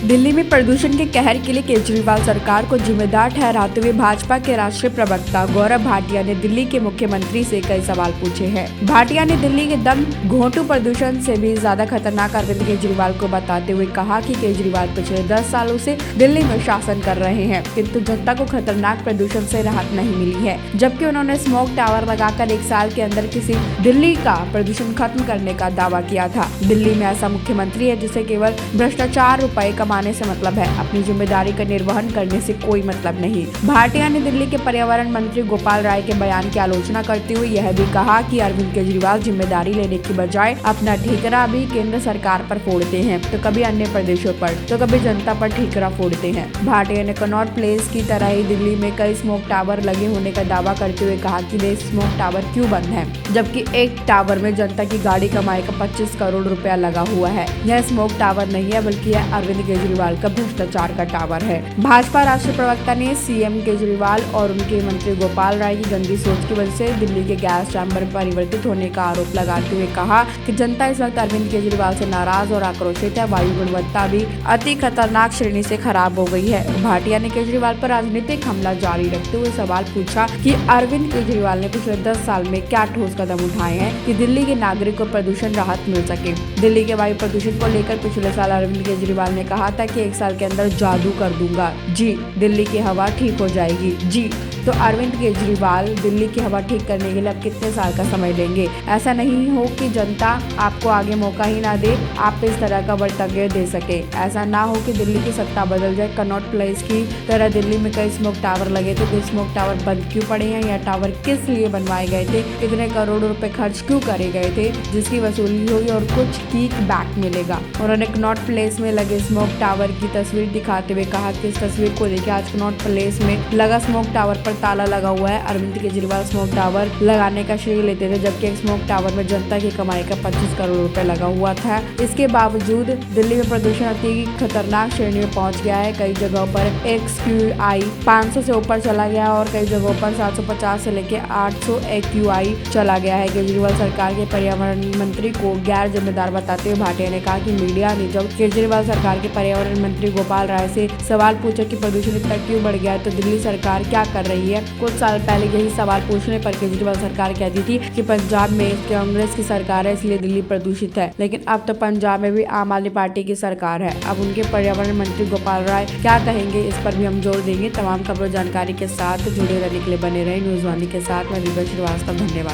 दिल्ली में प्रदूषण के कहर के लिए केजरीवाल सरकार को जिम्मेदार ठहराते हुए भाजपा के राष्ट्रीय प्रवक्ता गौरव भाटिया ने दिल्ली के मुख्यमंत्री से कई सवाल पूछे हैं। भाटिया ने दिल्ली के दम घोंटू प्रदूषण से भी ज्यादा खतरनाक अरविंद केजरीवाल को बताते हुए कहा कि केजरीवाल पिछले 10 सालों से दिल्ली में शासन कर रहे हैं, किंतु जनता को खतरनाक प्रदूषण से राहत नहीं मिली है। जबकि उन्होंने स्मोक टावर लगाकर 1 साल के अंदर किसी दिल्ली का प्रदूषण खत्म करने का दावा किया था। दिल्ली में ऐसा मुख्यमंत्री है जिसे केवल भ्रष्टाचार, रुपए कमाने से मतलब है, अपनी जिम्मेदारी का निर्वहन करने से कोई मतलब नहीं। भाटिया ने दिल्ली के पर्यावरण मंत्री गोपाल राय के बयान की आलोचना करते हुए यह भी कहा कि अरविंद केजरीवाल जिम्मेदारी लेने की बजाय अपना ठीकरा भी केंद्र सरकार पर फोड़ते हैं, तो कभी अन्य प्रदेशों पर, तो कभी जनता पर ठीकरा फोड़ते हैं। भाटिया ने कनॉट प्लेस की तरह ही दिल्ली में कई स्मोक टावर लगे होने का दावा करते हुए कहा कि वे स्मोक टावर क्यों बंद है, जबकि एक टावर में जनता की गाड़ी कमाई का 25 करोड़ रुपया लगा हुआ है। यह स्मोक टावर नहीं है, बल्कि यह अरविंद केजरीवाल का भ्रष्टाचार का टावर है। भाजपा राष्ट्रीय प्रवक्ता ने सीएम केजरीवाल और उनके मंत्री गोपाल राय की गंदी सोच की वजह से दिल्ली के गैस चैम्बर में परिवर्तित होने का आरोप लगाते हुए कहा कि जनता इस वक्त अरविंद केजरीवाल से नाराज और आक्रोशित है। वायु गुणवत्ता भी अति खतरनाक श्रेणी से खराब हो गई है। भाटिया ने केजरीवाल पर राजनीतिक हमला जारी रखते हुए सवाल पूछा कि अरविंद केजरीवाल ने पिछले 10 साल में क्या ठोस कदम उठाए हैं कि दिल्ली के नागरिक को प्रदूषण राहत मिल सके। दिल्ली के वायु प्रदूषण को लेकर पिछले साल अरविंद केजरीवाल ने कहा था कि 1 साल के अंदर जादू कर दूंगा जी, दिल्ली की हवा ठीक हो जाएगी जी। तो अरविंद केजरीवाल दिल्ली की हवा ठीक करने के लिए अब कितने साल का समय लेंगे? ऐसा नहीं हो कि जनता आपको आगे मौका ही ना दे, आप इस तरह का वक्तव्य दे सके। ऐसा ना हो कि दिल्ली की सत्ता बदल जाए। कनॉट प्लेस की तरह दिल्ली में कई स्मोक टावर लगे थे, तो स्मोक टावर बंद क्यों पड़े हैं? यह टावर किस लिए बनवाए गए थे? कितने करोड़ रुपए खर्च क्यों करे गए थे जिसकी वसूली होगी और कुछ किक बैक मिलेगा? उन्होंने कनॉट प्लेस में लगे स्मोक टावर की तस्वीर दिखाते हुए कहा कि इस तस्वीर को देखिए, आज कनॉट प्लेस में लगा स्मोक टावर पर ताला लगा हुआ है। अरविंद केजरीवाल स्मोक टावर लगाने का श्रेय लेते थे, जबकि एक स्मोक टावर में जनता की कमाई का 25 करोड़ रुपए लगा हुआ था। इसके बावजूद दिल्ली में प्रदूषण अति खतरनाक श्रेणी में पहुंच गया है। कई जगहों पर AQI 500 से ऊपर चला गया और कई जगहों पर 750 से लेकर 800 AQI चला गया है। केजरीवाल सरकार के पर्यावरण मंत्री को गैर जिम्मेदार बताते हुए भाटिया ने कहा कि मीडिया ने जब केजरीवाल सरकार के पर्यावरण मंत्री गोपाल राय से सवाल पूछा कि प्रदूषण इतना क्यों बढ़ गया है, तो दिल्ली सरकार क्या कर रही है। कुछ साल पहले यही सवाल पूछने पर केजरीवाल सरकार कहती थी कि पंजाब में कांग्रेस की सरकार है, इसलिए दिल्ली प्रदूषित है, लेकिन अब तो पंजाब में भी आम आदमी पार्टी की सरकार है। अब उनके पर्यावरण मंत्री गोपाल राय क्या कहेंगे, इस पर भी हम जोर देंगे। तमाम खबरों जानकारी के साथ जुड़े रहने के लिए बने रहे न्यूज़ वाणी के साथ। मैं दिव्या श्रीवास्तव, धन्यवाद।